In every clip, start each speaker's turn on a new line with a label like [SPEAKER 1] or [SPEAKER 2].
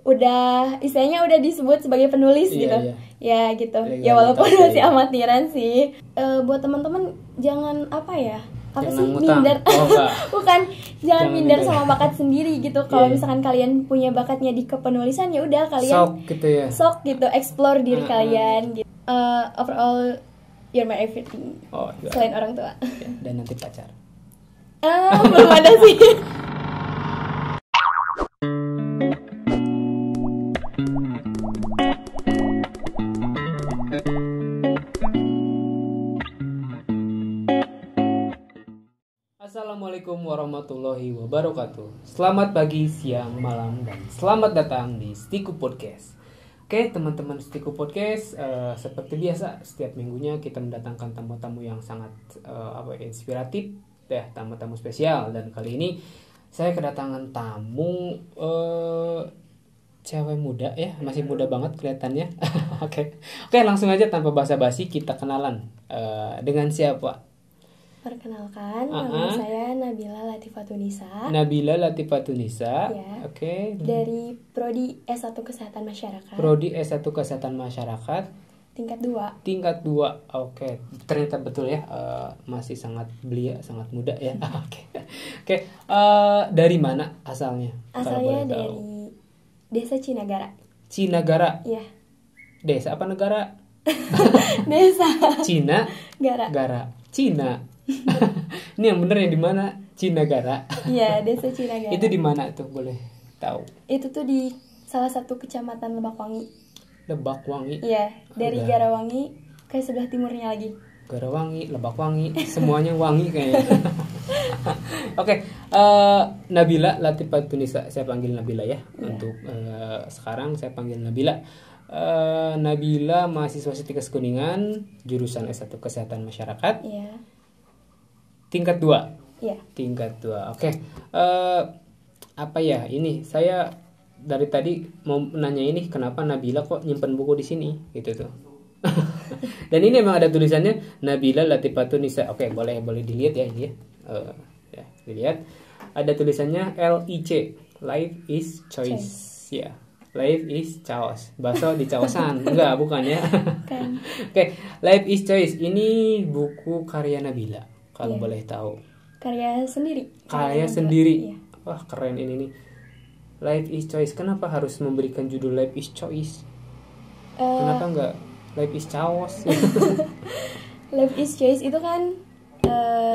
[SPEAKER 1] udah istilahnya udah disebut sebagai penulis
[SPEAKER 2] Iya,
[SPEAKER 1] gitu.
[SPEAKER 2] iya.
[SPEAKER 1] Ya gitu.
[SPEAKER 2] Ya,
[SPEAKER 1] Ya walaupun
[SPEAKER 2] tahu,
[SPEAKER 1] masih
[SPEAKER 2] ya.
[SPEAKER 1] amatiran sih. Buat teman-teman jangan apa ya? Apa
[SPEAKER 2] Jangan
[SPEAKER 1] sih
[SPEAKER 2] ngutang.
[SPEAKER 1] minder?
[SPEAKER 2] Oh, enggak.
[SPEAKER 1] Bukan, jangan minder
[SPEAKER 2] minder.
[SPEAKER 1] sama bakat sendiri gitu. Kalau
[SPEAKER 2] Iya, iya.
[SPEAKER 1] misalkan kalian punya bakatnya di kepenulisan ya udah kalian
[SPEAKER 2] Sok gitu ya.
[SPEAKER 1] sok gitu, explore diri
[SPEAKER 2] Mm-mm.
[SPEAKER 1] kalian gitu. Overall you're my everything.
[SPEAKER 2] Oh, iya.
[SPEAKER 1] Selain orang tua.
[SPEAKER 2] Ya, dan nanti pacar.
[SPEAKER 1] Belum ada sih.
[SPEAKER 2] Assalamualaikum warahmatullahi wabarakatuh. Selamat pagi, siang, malam, dan selamat datang di Stiku Podcast. Oke teman-teman Stiku Podcast, seperti biasa setiap minggunya kita mendatangkan tamu-tamu yang sangat inspiratif, tamu-tamu spesial. Dan kali ini saya kedatangan tamu cewek muda ya, masih muda banget kelihatannya. Oke, langsung aja tanpa basa-basi kita kenalan. Dengan siapa?
[SPEAKER 1] Perkenalkan, nama saya Nabila Latifatunisa.
[SPEAKER 2] Nabila Latifatunisa.
[SPEAKER 1] Ya.
[SPEAKER 2] Oke.
[SPEAKER 1] Dari Prodi S1 Kesehatan Masyarakat.
[SPEAKER 2] Prodi S1 Kesehatan Masyarakat.
[SPEAKER 1] Tingkat 2.
[SPEAKER 2] Tingkat 2. Oke. Ternyata betul ya, masih sangat belia, sangat muda ya. Oke. Dari mana asalnya?
[SPEAKER 1] Asalnya dari Desa Cinagara.
[SPEAKER 2] Cinagara.
[SPEAKER 1] Iya.
[SPEAKER 2] Desa apa negara?
[SPEAKER 1] Desa
[SPEAKER 2] Cina.
[SPEAKER 1] Gara.
[SPEAKER 2] Gara. Cina. Ini yang bener yang di mana? Cinagara.
[SPEAKER 1] Iya, Desa Cinagara.
[SPEAKER 2] Itu di mana tuh, boleh tahu?
[SPEAKER 1] Itu tuh di salah satu kecamatan Lebakwangi.
[SPEAKER 2] Lebakwangi.
[SPEAKER 1] Iya, dari
[SPEAKER 2] Udah.
[SPEAKER 1] Garawangi ke sebelah timurnya lagi.
[SPEAKER 2] Garawangi, Lebakwangi, semuanya wangi kayaknya. Oke, Nabila Latifatunisa, saya panggil Nabila ya. Untuk sekarang saya panggil Nabila. Nabila mahasiswa Setikes Kuningan, jurusan S1 Kesehatan Masyarakat.
[SPEAKER 1] Iya.
[SPEAKER 2] Tingkat 2.
[SPEAKER 1] Iya.
[SPEAKER 2] Tingkat 2. Oke. Apa ya? Ini saya dari tadi mau nanya ini, kenapa Nabila kok nyimpen buku di sini gitu tuh. Dan ini emang ada tulisannya Nabila Latifatunisa. Oke, boleh dilihat ya ini ya. Ya, dilihat. Ada tulisannya LIC, Life is Choice. Ya. Life is chaos. Bakso di caosan. Enggak, bukan ya.
[SPEAKER 1] Kan.
[SPEAKER 2] Oke, Life is Choice. Ini buku karya Nabila. Kalau boleh tahu.
[SPEAKER 1] Karya sendiri.
[SPEAKER 2] Karya sendiri.
[SPEAKER 1] Iya.
[SPEAKER 2] Wah, keren ini nih. Life is Choice. Kenapa harus memberikan judul Life is Choice? Kenapa enggak Life is chaos?
[SPEAKER 1] Life is choice itu kan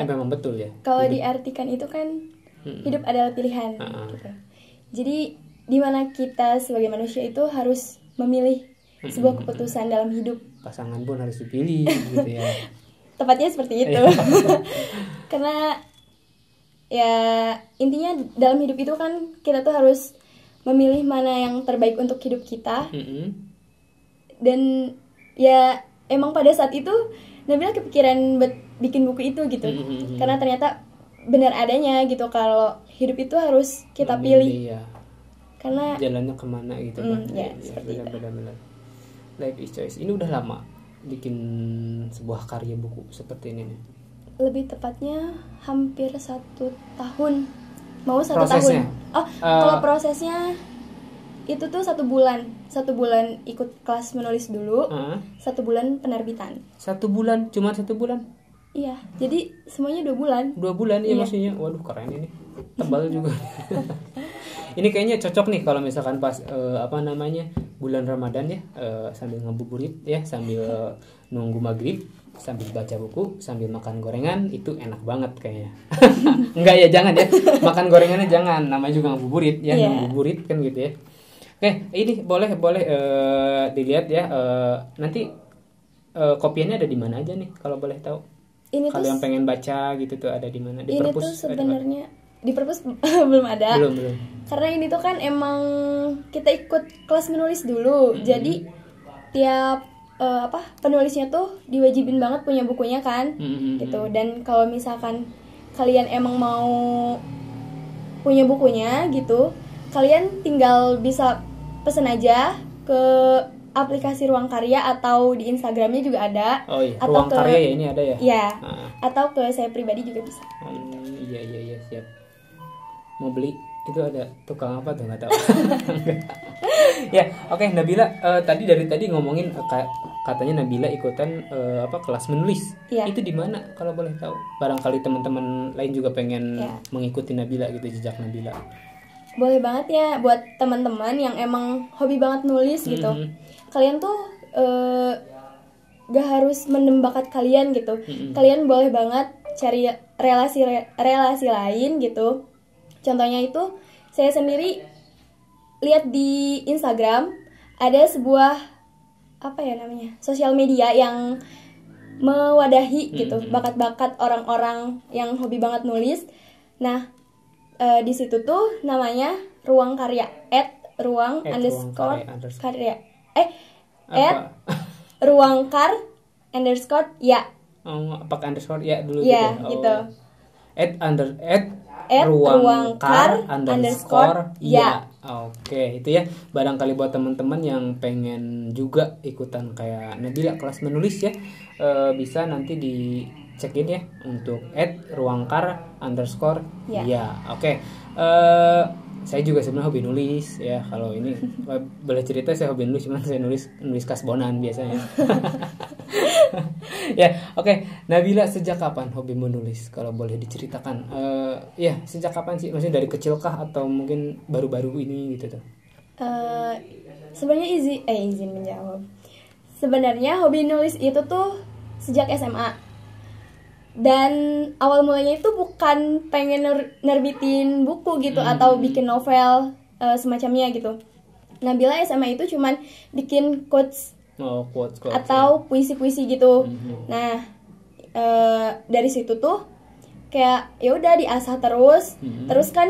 [SPEAKER 2] Memang betul ya.
[SPEAKER 1] kalau diartikan itu kan hidup adalah pilihan gitu. Jadi di mana kita sebagai manusia itu harus memilih sebuah keputusan dalam hidup.
[SPEAKER 2] Pasangan pun harus dipilih gitu ya.
[SPEAKER 1] Tepatnya seperti itu. Karena ya intinya dalam hidup itu kan kita tuh harus memilih mana yang terbaik untuk hidup kita. Dan ya emang pada saat itu Nabila kepikiran buat bikin buku itu gitu. Karena ternyata benar adanya gitu kalau hidup itu harus kita pilih.
[SPEAKER 2] Ya.
[SPEAKER 1] Karena
[SPEAKER 2] Jalannya kemana gitu kan.
[SPEAKER 1] ya, seperti itu.
[SPEAKER 2] Benar. Life is Choice. Ini udah lama bikin sebuah karya buku seperti ini nih.
[SPEAKER 1] lebih tepatnya hampir 1 tahun. Mau 1
[SPEAKER 2] Prosesnya?
[SPEAKER 1] tahun. Kalau prosesnya itu tuh 1 bulan. 1 bulan ikut kelas menulis dulu. 1 bulan penerbitan.
[SPEAKER 2] 1 bulan, cuma 1 bulan.
[SPEAKER 1] Iya, jadi semuanya 2 bulan.
[SPEAKER 2] 2 bulan ya
[SPEAKER 1] Iya.
[SPEAKER 2] maksudnya. Waduh, keren ini. Tebal juga. Ini kayaknya cocok nih kalau misalkan pas bulan Ramadan ya, sambil ngabuburit ya, sambil nunggu maghrib, sambil baca buku, sambil makan gorengan, itu enak banget kayaknya. Enggak ya, jangan ya. Makan gorengannya jangan, namanya juga ngabuburit ya, ngabuburit kan gitu ya. Oke, ini boleh dilihat ya. Nanti kopiannya ada di mana aja nih kalau boleh tahu?
[SPEAKER 1] Ini
[SPEAKER 2] Kalau
[SPEAKER 1] tuh
[SPEAKER 2] yang pengen baca gitu tuh ada di mana? Di
[SPEAKER 1] ini
[SPEAKER 2] perpus
[SPEAKER 1] tuh
[SPEAKER 2] ada nggak?
[SPEAKER 1] sebenarnya di perpus belum ada.
[SPEAKER 2] Belum.
[SPEAKER 1] Karena ini tuh kan emang kita ikut kelas menulis dulu. Jadi tiap penulisnya tuh diwajibin banget punya bukunya kan. Gitu. Dan kalau misalkan kalian emang mau punya bukunya gitu, kalian tinggal bisa pesen aja ke aplikasi Ruang Karya atau di Instagramnya juga ada.
[SPEAKER 2] Oh iya,
[SPEAKER 1] atau
[SPEAKER 2] Ruang Karya ya ini ada ya?
[SPEAKER 1] Iya. Atau ke saya pribadi juga bisa.
[SPEAKER 2] Iya siap. Mau beli itu ada tukang apa tuh nggak tahu. Ya, oke Nabila, tadi dari tadi ngomongin katanya Nabila ikutan kelas menulis.
[SPEAKER 1] Iya.
[SPEAKER 2] Itu di mana kalau boleh tahu? Barangkali teman-teman lain juga pengen
[SPEAKER 1] Iya.
[SPEAKER 2] mengikuti Nabila gitu, jejak Nabila.
[SPEAKER 1] Boleh banget ya buat teman-teman yang emang hobi banget nulis gitu. Kalian tuh gak harus mendem bakat kalian gitu. Kalian boleh banget cari relasi lain gitu. Contohnya itu saya sendiri lihat di Instagram ada sebuah sosial media yang mewadahi gitu bakat-bakat orang-orang yang hobi banget nulis. Nah, di situ tuh namanya Ruang Karya @ruang_karya @ruangkar_ya.
[SPEAKER 2] Pakai underscore ya dulu
[SPEAKER 1] ya,
[SPEAKER 2] gitu.
[SPEAKER 1] @ruangkar_ya.
[SPEAKER 2] Oke, itu ya. Barangkali buat teman-teman yang pengen juga ikutan kayak Nabila kelas menulis ya, bisa nanti dicekin ya untuk @ruangkar_ya. Oke. Saya juga sebenarnya hobi nulis ya. Kalau ini boleh cerita, saya hobi nulis, cuman saya nulis kasbonan biasanya. Ya, oke. Nabila sejak kapan hobi menulis? Kalau boleh diceritakan. Ya, sejak kapan sih? Maksudnya dari kecil kah atau mungkin baru-baru ini gitu tuh?
[SPEAKER 1] Sebenarnya izin menjawab. Sebenarnya hobi nulis itu tuh sejak SMA. Dan awal mulanya itu bukan pengen nerbitin buku gitu atau bikin novel semacamnya gitu. Nabila SMA itu cuman bikin quotes atau puisi-puisi gitu. Nah, dari situ tuh kayak ya udah diasah terus. Terus kan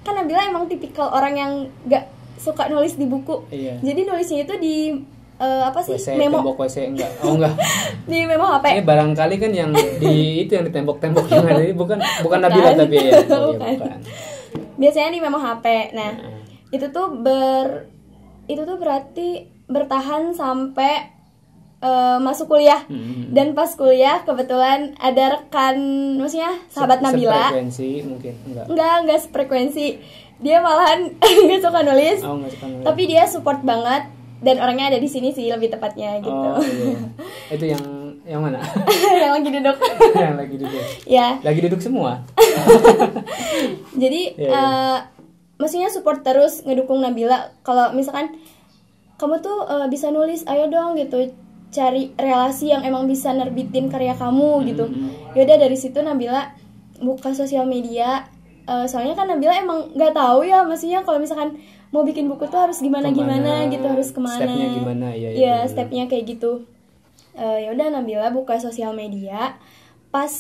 [SPEAKER 1] Nabila emang tipikal orang yang gak suka nulis di buku.
[SPEAKER 2] Iya.
[SPEAKER 1] Jadi nulisnya itu di
[SPEAKER 2] WC,
[SPEAKER 1] memo.
[SPEAKER 2] tembok WC enggak? Oh enggak.
[SPEAKER 1] Di memo HP.
[SPEAKER 2] Barangkali kan yang di itu yang di tembok-tembok yang ada ini bukan Nabila tapi ya. Bukan.
[SPEAKER 1] Biasanya di memo HP. Nah, itu tuh berarti bertahan sampai masuk kuliah. Dan pas kuliah kebetulan ada rekan, maksudnya sahabat Nabila.
[SPEAKER 2] Sefrekuensi mungkin
[SPEAKER 1] enggak sefrekuensi. Dia malahan enggak suka nulis.
[SPEAKER 2] Oh, enggak suka nulis.
[SPEAKER 1] Tapi dia support banget. Dan orangnya ada di sini sih lebih tepatnya gitu.
[SPEAKER 2] Oh, iya. Itu yang mana?
[SPEAKER 1] Yang lagi duduk.
[SPEAKER 2] Yang lagi duduk.
[SPEAKER 1] Ya.
[SPEAKER 2] Lagi duduk semua.
[SPEAKER 1] Jadi maksudnya support terus ngedukung Nabila. Kalau misalkan kamu tuh bisa nulis, ayo dong gitu. Cari relasi yang emang bisa nerbitin karya kamu gitu. Yaudah dari situ Nabila buka sosial media. Soalnya kan Nabila emang nggak tahu ya, maksudnya kalau misalkan mau bikin buku tuh harus gimana gitu, harus kemana,
[SPEAKER 2] stepnya gimana
[SPEAKER 1] ya stepnya kayak gitu. Ya udah Nabila buka sosial media, pas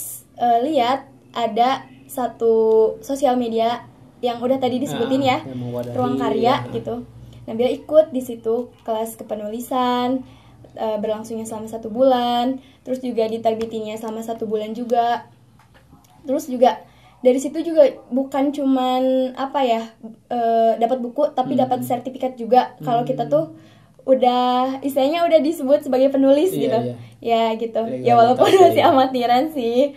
[SPEAKER 1] lihat ada satu sosial media yang udah tadi disebutin ya, Ruang Karya gitu. Nabila ikut di situ kelas kepenulisan, berlangsungnya selama 1 bulan, terus juga diterbitinnya selama 1 bulan juga. Terus juga dari situ juga bukan cuman dapat buku, tapi dapat sertifikat juga kalau kita tuh udah istilahnya udah disebut sebagai penulis gitu. Ya gitu. Ya walaupun masih amatiran sih.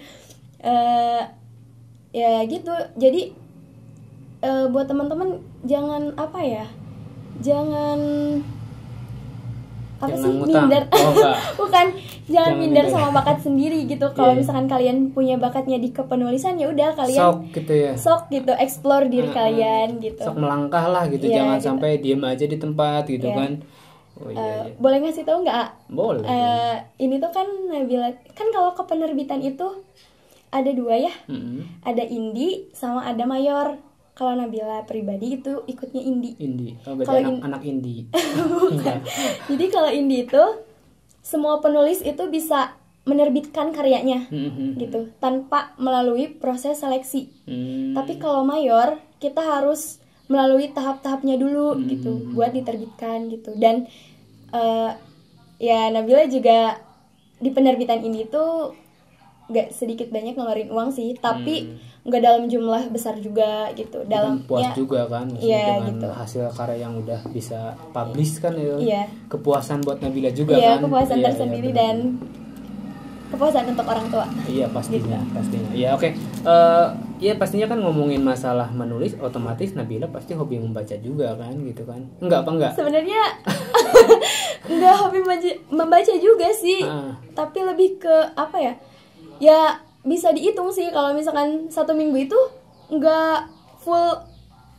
[SPEAKER 1] Ya gitu. Jadi buat teman-teman jangan minder. Bukan, jangan minder sama bakat sendiri gitu. Kalau misalkan kalian punya bakatnya di kepenulisan, ya udah kalian sok gitu explore diri kalian gitu.
[SPEAKER 2] Sok melangkah lah gitu, jangan sampai diem aja di tempat gitu kan.
[SPEAKER 1] Boleh ngasih tahu nggak?
[SPEAKER 2] Boleh.
[SPEAKER 1] Ini tuh kan Nabila, kan kalau kepenerbitan itu ada 2 ya. Ada indie sama ada mayor. Kalau Nabila pribadi itu ikutnya indie.
[SPEAKER 2] Kalau anak indie.
[SPEAKER 1] Bukan. Jadi kalau indie itu semua penulis itu bisa menerbitkan karyanya gitu tanpa melalui proses seleksi. Tapi kalau mayor kita harus melalui tahap-tahapnya dulu gitu buat diterbitkan gitu. Dan ya Nabila juga di penerbitan ini tuh gak sedikit banyak ngeluarin uang sih, tapi nggak dalam jumlah besar juga gitu. Dalam
[SPEAKER 2] puas juga kan dengan gitu. Hasil karya yang udah bisa publish kan ya. Kepuasan buat Nabila juga kan.
[SPEAKER 1] Kepuasan tersendiri dan kepuasan untuk orang tua.
[SPEAKER 2] Iya pastinya. Iya oke. ya pastinya kan ngomongin masalah menulis, otomatis Nabila pasti hobi membaca juga kan gitu kan? Enggak?
[SPEAKER 1] Sebenarnya enggak hobi membaca juga sih, tapi lebih ke apa ya? Ya bisa dihitung sih kalau misalkan 1 minggu itu enggak full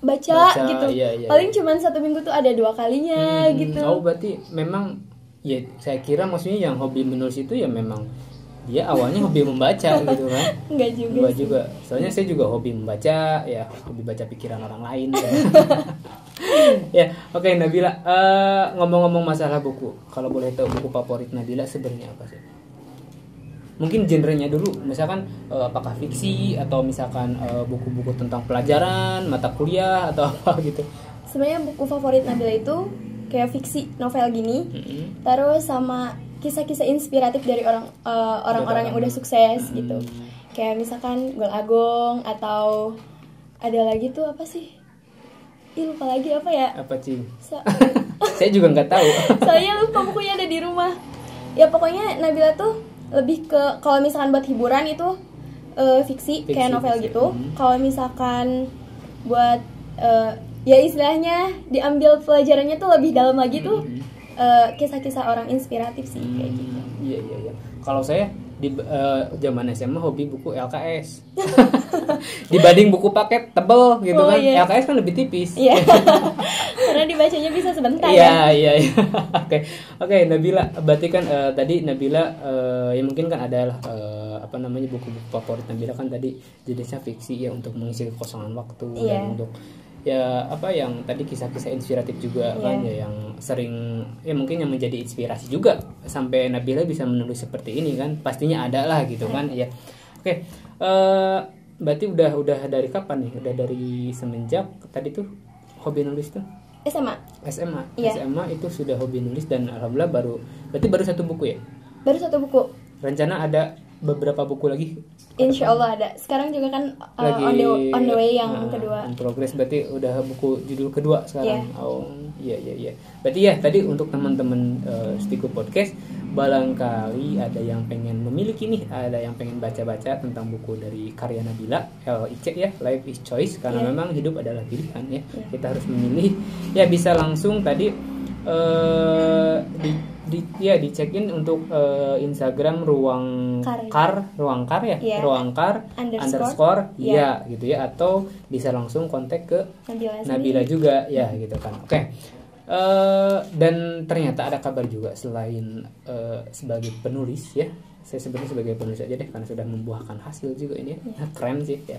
[SPEAKER 1] baca gitu.
[SPEAKER 2] Iya.
[SPEAKER 1] Paling cuman 1 minggu tuh ada 2 kalinya gitu.
[SPEAKER 2] Oh berarti memang ya saya kira maksudnya yang hobi menulis itu ya memang dia awalnya hobi membaca gitu kan?
[SPEAKER 1] Enggak
[SPEAKER 2] juga. Soalnya saya juga hobi membaca, ya hobi baca pikiran orang lain. Ya, oke Nabila. Ngomong-ngomong masalah buku, kalau boleh tahu buku favorit Nabila sebenarnya apa sih? Mungkin genrenya dulu, misalkan apakah fiksi atau misalkan buku-buku tentang pelajaran, mata kuliah atau apa gitu.
[SPEAKER 1] Sebenarnya buku favorit Nabila itu kayak fiksi, novel gini. Terus sama kisah-kisah inspiratif dari orang-orang yang udah sukses gitu. Kayak misalkan Gol Agong atau ada lagi tuh apa sih? Lupa lagi apa ya?
[SPEAKER 2] Apa sih? Saya juga nggak tahu.
[SPEAKER 1] Soalnya lupa, bukunya ada di rumah. Ya pokoknya Nabila tuh lebih ke kalau misalkan buat hiburan itu fiksi kayak novel gitu. Kalau misalkan buat ya istilahnya diambil pelajarannya tuh lebih dalam lagi tuh kisah-kisah orang inspiratif sih kayak gitu.
[SPEAKER 2] Iya. Kalau saya di zaman SMA hobi buku LKS. Dibanding buku paket tebel gitu kan. Iya. LKS kan lebih tipis.
[SPEAKER 1] Iya. Karena dibacanya bisa sebentar
[SPEAKER 2] Iya. Oke, Nabila, berarti kan tadi Nabila ya mungkin kan adalah buku-buku favorit Nabila kan tadi jenisnya fiksi ya untuk mengisi kekosongan waktu dan untuk ya yang tadi kisah-kisah inspiratif juga kan ya yang sering ya mungkin yang menjadi inspirasi juga sampai Nabila bisa menulis seperti ini kan pastinya ada lah gitu kan ya. Oke, berarti udah dari kapan nih? Udah dari semenjak tadi tuh hobi nulis tuh?
[SPEAKER 1] SMA.
[SPEAKER 2] SMA itu sudah hobi nulis dan alhamdulillah berarti baru 1 buku ya?
[SPEAKER 1] Baru 1 buku.
[SPEAKER 2] Rencana ada beberapa buku lagi?
[SPEAKER 1] Insya Allah ada. Sekarang juga kan
[SPEAKER 2] lagi
[SPEAKER 1] on the way yang kedua.
[SPEAKER 2] In progress, berarti udah buku judul kedua sekarang. Oh iya. Berarti ya tadi untuk teman-teman Stiku Podcast, barangkali ada yang pengen memiliki nih, ada yang pengen baca-baca tentang buku dari karya Nabila LIC ya, Life is Choice, karena memang hidup adalah pilihan ya. Kita harus memilih. Ya bisa langsung tadi dicekin untuk Instagram ruang kar ya, ruang kar underscore ya gitu ya, atau bisa langsung kontak ke Nabila juga ya gitu kan. Oke. Dan ternyata ada kabar juga selain sebagai penulis ya, saya sebenarnya sebagai penulis aja deh karena sudah membuahkan hasil juga ini ya. Keren sih ya.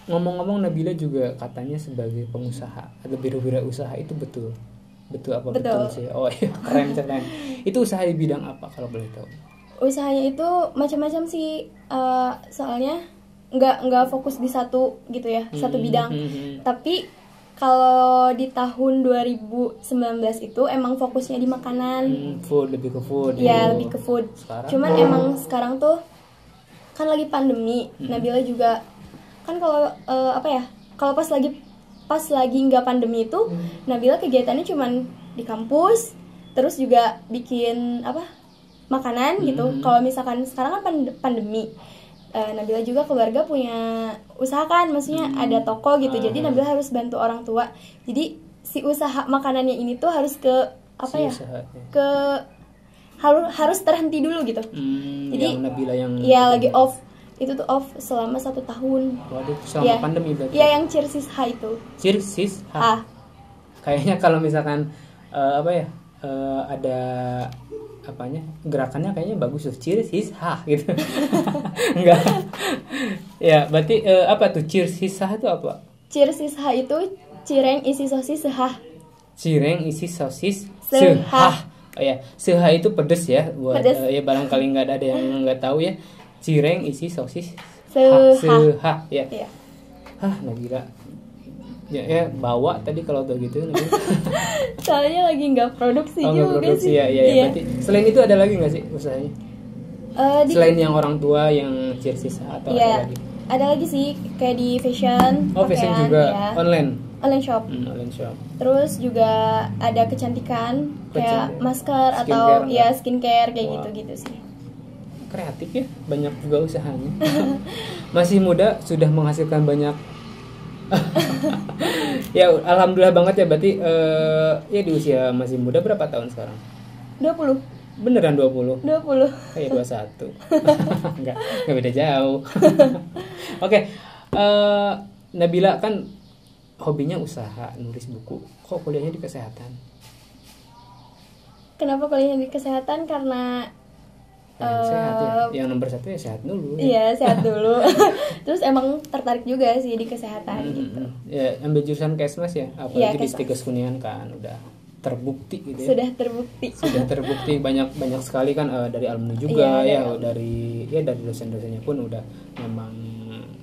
[SPEAKER 2] Ngomong-ngomong Nabila juga katanya sebagai pengusaha atau berwirausaha, itu betul apa betul sih? Oh iya, keren. Itu usaha di bidang apa kalau boleh tahu?
[SPEAKER 1] Usahanya itu macam-macam sih, soalnya nggak fokus di satu gitu ya, satu bidang. Tapi kalau di tahun 2019 itu emang fokusnya di makanan.
[SPEAKER 2] Lebih ke food.
[SPEAKER 1] Ya, lebih ke food. Cuman emang sekarang tuh kan lagi pandemi. Nabila juga kan kalau kalau pas lagi nggak pandemi itu Nabila kegiatannya cuman di kampus, terus juga bikin makanan gitu. Kalau misalkan sekarang kan pandemi, Nabila juga keluarga punya usaha kan, maksudnya ada toko gitu. Jadi Nabila harus bantu orang tua. Jadi si usaha makanannya ini tuh harus harus terhenti dulu gitu. Jadi
[SPEAKER 2] yang Nabila
[SPEAKER 1] lagi off. Itu tuh off selama 1 tahun.
[SPEAKER 2] Waduh, selama pandemi berarti?
[SPEAKER 1] Iya, yang Cirsis H itu.
[SPEAKER 2] Cirsis H? Kayaknya kalau misalkan ada gerakannya kayaknya bagus tuh, Cirsis H gitu. Enggak. Ya, berarti apa tuh Cirsis H itu apa?
[SPEAKER 1] Cirsis H itu cireng isi sosis sehah.
[SPEAKER 2] Cireng isi sosis sehah. Oh ya, sehah itu pedes ya, buat ya barangkali nggak ada yang nggak tahu ya. Cireng isi sosis sehah ya. Nabila ya bawa tadi kalau udah gitu.
[SPEAKER 1] Soalnya lagi nggak produksi juga
[SPEAKER 2] produksi, sih ya. Berarti selain itu ada lagi nggak sih usahanya? Selain yang orang tua yang Cirsis atau ada lagi?
[SPEAKER 1] Ada lagi sih kayak di fashion.
[SPEAKER 2] Fashion juga ya. Online
[SPEAKER 1] shop.
[SPEAKER 2] Online shop.
[SPEAKER 1] Terus juga ada kecantikan kayak masker atau skincare kayak gitu sih.
[SPEAKER 2] kreatif ya, banyak juga usahanya. Masih muda sudah menghasilkan banyak. Ya alhamdulillah banget ya, berarti ya di usia masih muda. Berapa tahun sekarang?
[SPEAKER 1] 20.
[SPEAKER 2] Beneran 20?
[SPEAKER 1] 20.
[SPEAKER 2] Kayak 21. Enggak beda jauh. Oke, Nabila kan hobinya usaha, nulis buku. Kok kuliahnya di kesehatan?
[SPEAKER 1] Kenapa kuliahnya di kesehatan? Karena
[SPEAKER 2] sehat ya. Yang nomor 1 ya sehat dulu.
[SPEAKER 1] Iya, sehat dulu. Terus emang tertarik juga sih di kesehatan gitu.
[SPEAKER 2] Ya, ambil jurusan Kesmas ya, apalagi
[SPEAKER 1] ya,
[SPEAKER 2] di Stikes Kuningan kan udah terbukti gitu ya. Sudah terbukti banyak sekali kan dari alumni juga ya, dari dosen-dosennya pun udah memang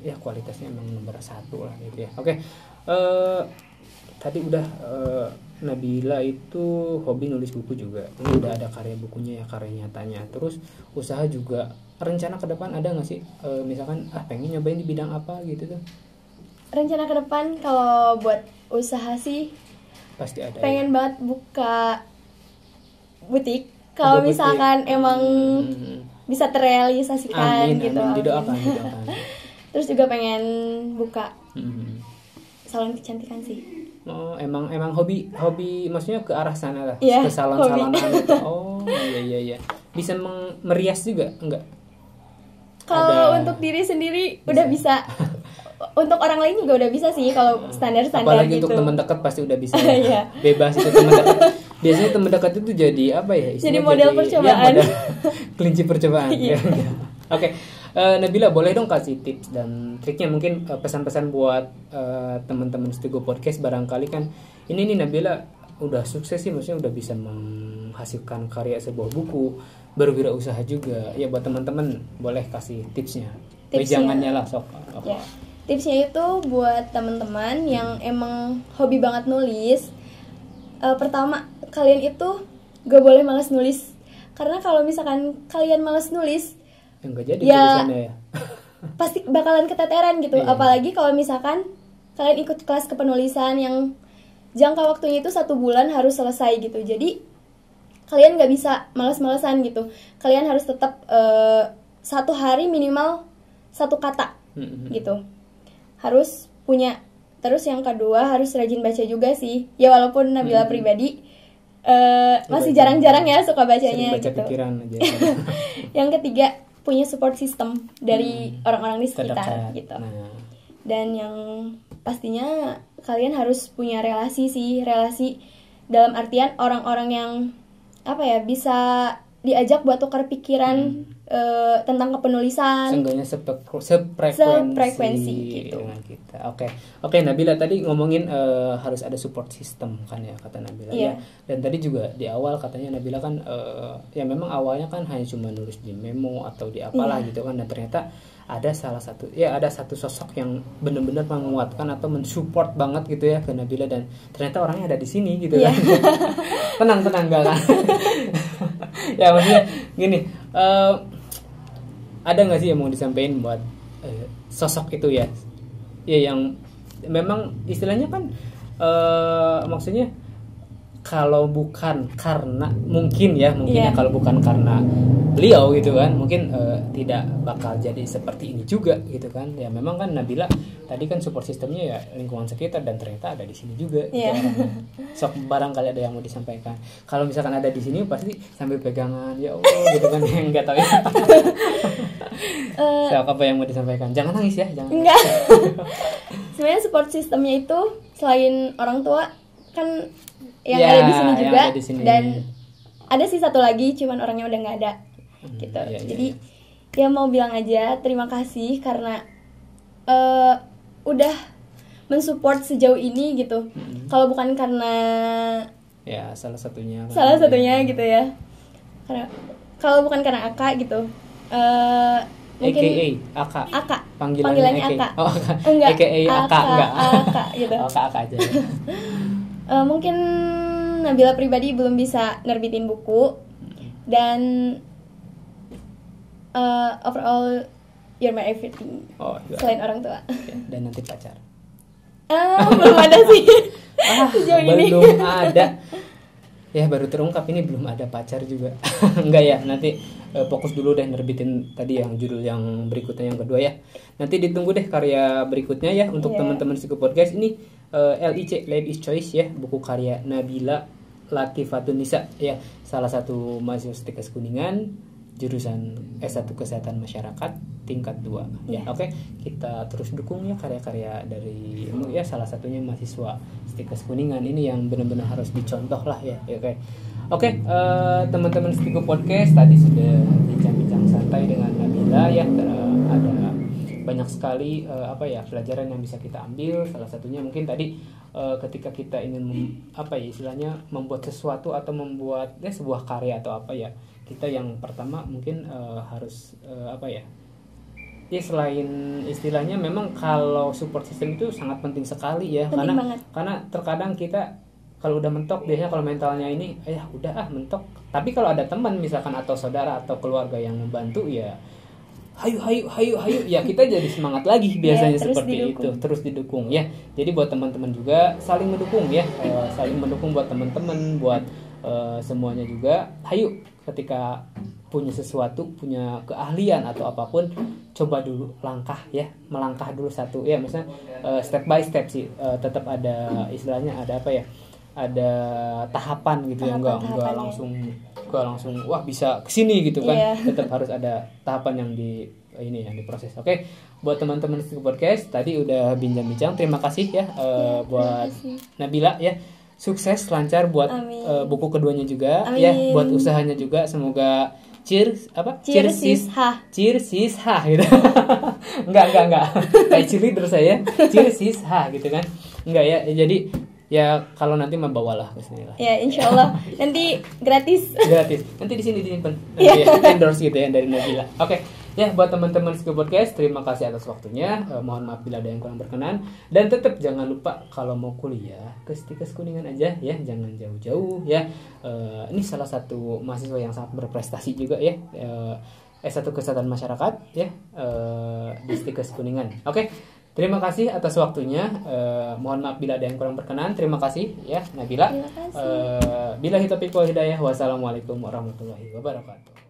[SPEAKER 2] ya kualitasnya emang nomor 1 lah gitu ya. Oke. Tadi udah Nabila itu hobi nulis buku juga. Ini udah ada karya bukunya ya, karya nyatanya. Terus usaha juga. Rencana ke depan ada nggak sih? Misalkan pengen nyobain di bidang apa gitu tuh?
[SPEAKER 1] Rencana ke depan kalau buat usaha sih
[SPEAKER 2] pasti ada.
[SPEAKER 1] Pengen banget buka butik. Kalau misalkan emang bisa terrealisasikan.
[SPEAKER 2] Amin,
[SPEAKER 1] gitu.
[SPEAKER 2] Amin. Didoakan.
[SPEAKER 1] Terus juga pengen buka salon kecantikan sih.
[SPEAKER 2] Oh, emang hobi maksudnya ke arah sana lah,
[SPEAKER 1] ke
[SPEAKER 2] salon-salonan gitu. Oh, iya. Bisa merias juga enggak?
[SPEAKER 1] Kalau untuk diri sendiri udah bisa. Untuk orang lain juga udah bisa sih kalau standar-standar.
[SPEAKER 2] Apalagi
[SPEAKER 1] gitu.
[SPEAKER 2] Untuk teman dekat pasti udah bisa. Ya. Bebas itu teman dekat. Biasanya teman dekat itu jadi apa ya?
[SPEAKER 1] Jadi model percobaan.
[SPEAKER 2] Ya, kelinci percobaan. Ya. Oke. Nabila boleh dong kasih tips dan triknya, mungkin pesan-pesan buat teman-teman Stugo Podcast. Barangkali kan ini nih Nabila udah sukses sih, maksudnya udah bisa menghasilkan karya sebuah buku, berwirausaha juga. Ya buat teman-teman boleh kasih tipsnya. Jangannya lah sok.
[SPEAKER 1] Ya. Tipsnya itu buat teman-teman yang emang hobi banget nulis. Pertama, kalian itu gak boleh malas nulis. Karena kalau misalkan kalian malas nulis,
[SPEAKER 2] enggak jadi tulisannya ya.
[SPEAKER 1] Pasti bakalan keteteran gitu. Apalagi kalau misalkan kalian ikut kelas kepenulisan yang jangka waktunya itu 1 bulan harus selesai gitu. Jadi kalian nggak bisa malas-malasan gitu. Kalian harus tetap 1 hari minimal 1 kata gitu. Harus punya. Terus yang kedua harus rajin baca juga sih. Ya walaupun Nabila pribadi masih jarang-jarang ya suka bacanya
[SPEAKER 2] baca
[SPEAKER 1] gitu.
[SPEAKER 2] Pikiran aja.
[SPEAKER 1] Yang ketiga, punya support system dari orang-orang di sekitar gitu. Dan yang pastinya kalian harus punya relasi dalam artian orang-orang yang bisa diajak buat tukar pikiran tentang kepenulisan.
[SPEAKER 2] Seenggaknya sefrekuensi
[SPEAKER 1] gitu
[SPEAKER 2] dengan kita. Oke, Nabila tadi ngomongin harus ada support system kan ya, kata Nabila ya. Dan tadi juga di awal katanya Nabila kan ya memang awalnya kan hanya cuma nulis di memo atau di apalah gitu kan, dan ternyata ada satu sosok yang benar-benar menguatkan atau mensupport banget gitu ya ke Nabila, dan ternyata orangnya ada di sini gitu kan. tenang enggak kan. Ya maksudnya gini, ada nggak sih yang mau disampaikan buat sosok itu ya yang memang istilahnya kan maksudnya kalau bukan karena mungkin ya kalau bukan karena beliau gitu kan, mungkin tidak bakal jadi seperti ini juga gitu kan. Ya memang kan Nabila tadi kan support sistemnya ya lingkungan sekitar, dan ternyata ada di sini juga gitu. Sok barangkali ada yang mau disampaikan. Kalau misalkan ada di sini pasti sambil pegangan ya Allah gitu kan. Enggak tahu ya. Sok apa yang mau disampaikan? Jangan nangis ya, jangan.
[SPEAKER 1] Enggak. Sebenarnya support sistemnya itu selain orang tua kan yang ada di sini juga, dan ada sih satu lagi cuman orangnya udah nggak ada gitu. Jadi ya mau bilang aja terima kasih karena udah mensupport sejauh ini gitu. Kalau bukan karena
[SPEAKER 2] salah satunya
[SPEAKER 1] gitu ya, karena kalau bukan karena Aka gitu, mungkin Aka panggilannya Aka.
[SPEAKER 2] Oh, enggak. Aka enggak.
[SPEAKER 1] Aka gitu.
[SPEAKER 2] Aka aja.
[SPEAKER 1] Mungkin Nabila pribadi belum bisa nerbitin buku, dan overall you're my everything. Selain orang tua.
[SPEAKER 2] Dan nanti pacar.
[SPEAKER 1] Belum ada sih. Sejauh ini.
[SPEAKER 2] Belum ada. ya baru terungkap ini belum ada pacar juga. Enggak ya, nanti fokus dulu deh nerbitin tadi yang judul yang berikutnya yang kedua ya. Nanti ditunggu deh karya berikutnya ya untuk teman-teman Siku Podcast ini LIC Ladies Choice ya, buku karya Nabila Latifatun Nisa ya, salah satu mahasiswa Stikes Kuningan jurusan S1 Kesehatan Masyarakat tingkat 2 ya. Oke, kita terus dukung ya karya-karya dari ya, salah satunya mahasiswa Stikes Kuningan ini yang benar-benar harus dicontoh lah ya. Oke, teman-teman Stiku Podcast tadi sudah bincang-bincang santai dengan Nabila ya. Ada banyak sekali pelajaran yang bisa kita ambil. Salah satunya mungkin tadi ketika kita ingin istilahnya membuat sesuatu atau membuat sebuah karya atau kita yang pertama mungkin harus selain istilahnya memang kalau support system itu sangat penting sekali ya, karena terkadang kita kalau udah mentok biasanya kalau mentalnya ini udah mentok, tapi kalau ada teman misalkan atau saudara atau keluarga yang membantu ya hayu ya kita jadi semangat lagi biasanya seperti itu, terus didukung ya. Jadi buat teman-teman juga saling mendukung ya, saling mendukung buat teman-teman, buat semuanya juga. Hayu ketika punya sesuatu, punya keahlian atau apapun, coba dulu melangkah dulu satu ya, misalnya step by step sih, tetap ada istilahnya ada ada tahapan gitu ya, enggak langsung wah bisa kesini gitu kan. Tetap harus ada tahapan yang diproses. Oke, buat teman-teman Stiku Podcast tadi udah bincang-bincang, terima kasih ya buat Nabila ya. Sukses lancar buat buku keduanya juga. Amin. Ya, buat usahanya juga, semoga cheers sis ha gitu. enggak kayak cheerleader saya, cheers sis ha gitu kan. Enggak ya, jadi ya kalau nanti mah bawalah ke sini lah.
[SPEAKER 1] Ya, insyaallah nanti gratis.
[SPEAKER 2] Nanti di sini disimpan. Nanti endorse gitu ya dari Nabila. Oke. Ya, buat teman-teman Siku Podcast, terima kasih atas waktunya. Mohon maaf bila ada yang kurang berkenan. Dan tetap jangan lupa kalau mau kuliah ke Stikes Kuningan aja ya, jangan jauh-jauh ya. Ini salah satu mahasiswa yang sangat berprestasi juga ya. S1 Kesehatan Masyarakat ya, di Stikes Kuningan. Oke. Terima kasih atas waktunya. Mohon maaf bila ada yang kurang berkenan. Terima kasih ya Nabila.
[SPEAKER 1] Terima kasih.
[SPEAKER 2] Billahi taufiq wal hidayah. Wassalamualaikum warahmatullahi wabarakatuh.